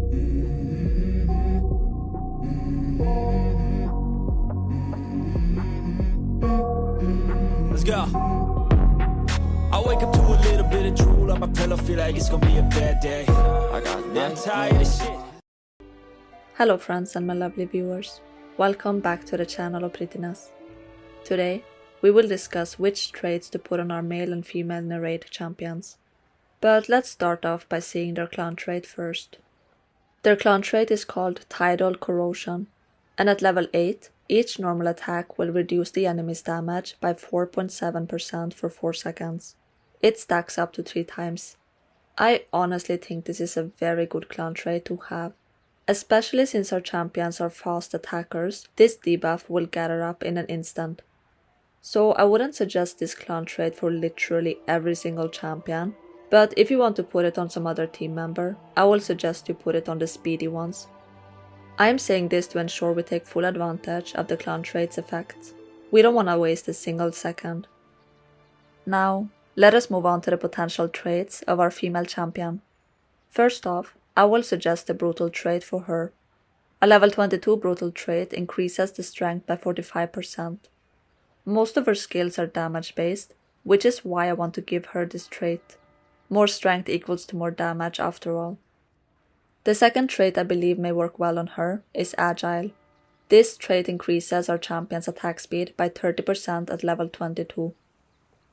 Let's go. I wake up to a little bit of drool on my pillow, feel like it's gonna be a bad day. I'm tired of shit. Hello friends and my lovely viewers, welcome back to the channel of Prettiness. Today, we will discuss which traits to put on our male and female Nereid champions. But let's start off by seeing their clan trait first. Their clan trait is called Tidal Corrosion, and at level 8, each normal attack will reduce the enemy's damage by 4.7% for 4 seconds. It stacks up to 3 times. I honestly think this is a very good clan trait to have. Especially since our champions are fast attackers, this debuff will gather up in an instant. So I wouldn't suggest this clan trait for literally every single champion, but if you want to put it on some other team member, I will suggest you put it on the speedy ones. I am saying this to ensure we take full advantage of the clan trait's effects. We don't want to waste a single second. Now, let us move on to the potential traits of our female champion. First off, I will suggest the brutal trait for her. A level 22 brutal trait increases the strength by 45%. Most of her skills are damage based, which is why I want to give her this trait. More strength equals to more damage after all. The second trait I believe may work well on her is Agile. This trait increases our champion's attack speed by 30% at level 22.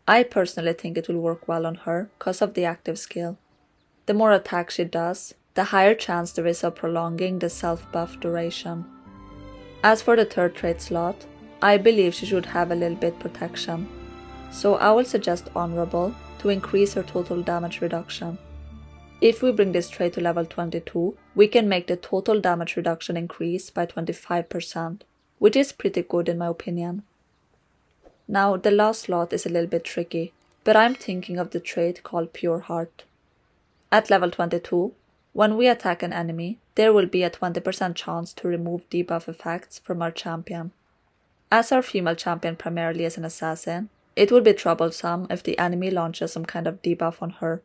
I personally think it will work well on her because of the active skill. The more attacks she does, the higher chance there is of prolonging the self-buff duration. As for the third trait slot, I believe she should have a little bit protection, so I will suggest Honorable to increase her total damage reduction. If we bring this trait to level 22, we can make the total damage reduction increase by 25%, which is pretty good in my opinion. Now the last slot is a little bit tricky, but I'm thinking of the trait called Pure Heart. At level 22, when we attack an enemy, there will be a 20% chance to remove debuff effects from our champion. As our female champion primarily is an assassin, it would be troublesome if the enemy launches some kind of debuff on her.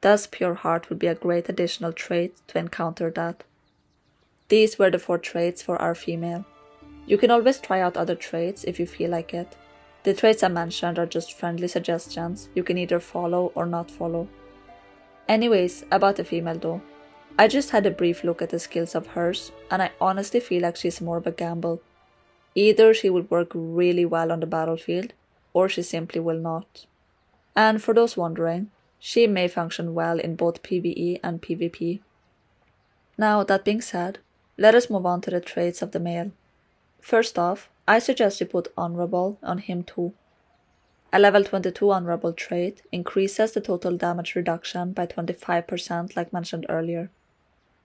Thus, Pure Heart would be a great additional trait to encounter that. These were the 4 traits for our female. You can always try out other traits if you feel like it. The traits I mentioned are just friendly suggestions you can either follow or not follow. Anyways, about the female though. I just had a brief look at the skills of hers, and I honestly feel like she's more of a gamble. Either she will work really well on the battlefield, or she simply will not. And for those wondering, she may function well in both PvE and PvP. Now that being said, let us move on to the traits of the male. First off, I suggest you put Honorable on him too. A level 22 Honorable trait increases the total damage reduction by 25% like mentioned earlier.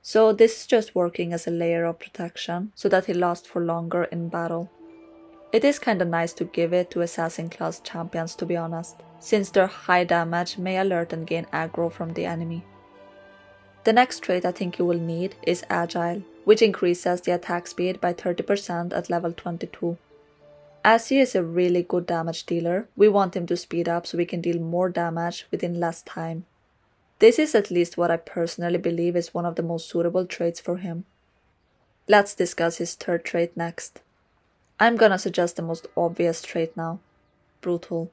So this is just working as a layer of protection so that he lasts for longer in battle. It is kinda nice to give it to assassin class champions to be honest, since their high damage may alert and gain aggro from the enemy. The next trait I think you will need is Agile, which increases the attack speed by 30% at level 22. As he is a really good damage dealer, we want him to speed up so we can deal more damage within less time. This is at least what I personally believe is one of the most suitable traits for him. Let's discuss his third trait next. I'm gonna suggest the most obvious trait now. Brutal.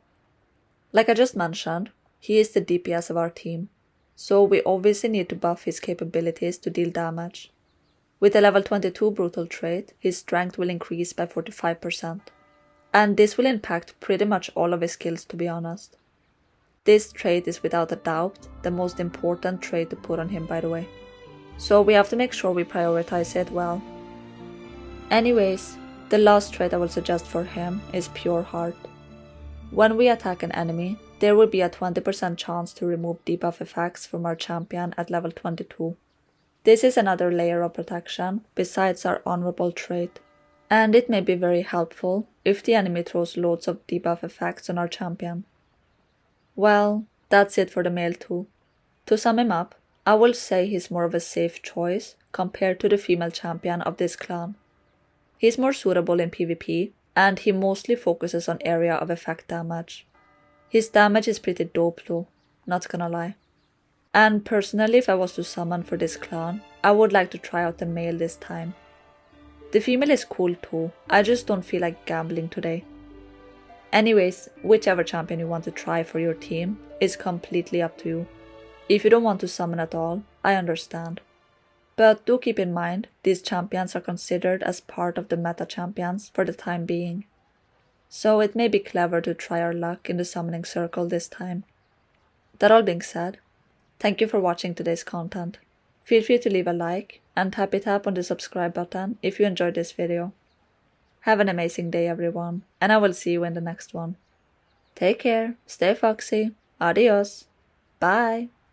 Like I just mentioned, he is the DPS of our team, so we obviously need to buff his capabilities to deal damage. With a level 22 brutal trait, his strength will increase by 45%. And this will impact pretty much all of his skills to be honest. This trait is without a doubt the most important trait to put on him by the way. So we have to make sure we prioritize it well. Anyways, the last trait I will suggest for him is Pure Heart. When we attack an enemy, there will be a 20% chance to remove debuff effects from our champion at level 22. This is another layer of protection besides our Honorable trait, and it may be very helpful if the enemy throws loads of debuff effects on our champion. Well, that's it for the male too. To sum him up, I will say he's more of a safe choice compared to the female champion of this clan. He's more suitable in PvP, and he mostly focuses on area of effect damage. His damage is pretty dope though, not gonna lie. And personally, if I was to summon for this clan, I would like to try out the male this time. The female is cool too, I just don't feel like gambling today. Anyways, whichever champion you want to try for your team is completely up to you. If you don't want to summon at all, I understand. But do keep in mind, these champions are considered as part of the meta champions for the time being. So it may be clever to try our luck in the summoning circle this time. That all being said, thank you for watching today's content. Feel free to leave a like and tap on the subscribe button if you enjoyed this video. Have an amazing day everyone, and I will see you in the next one. Take care, stay foxy, adios, bye!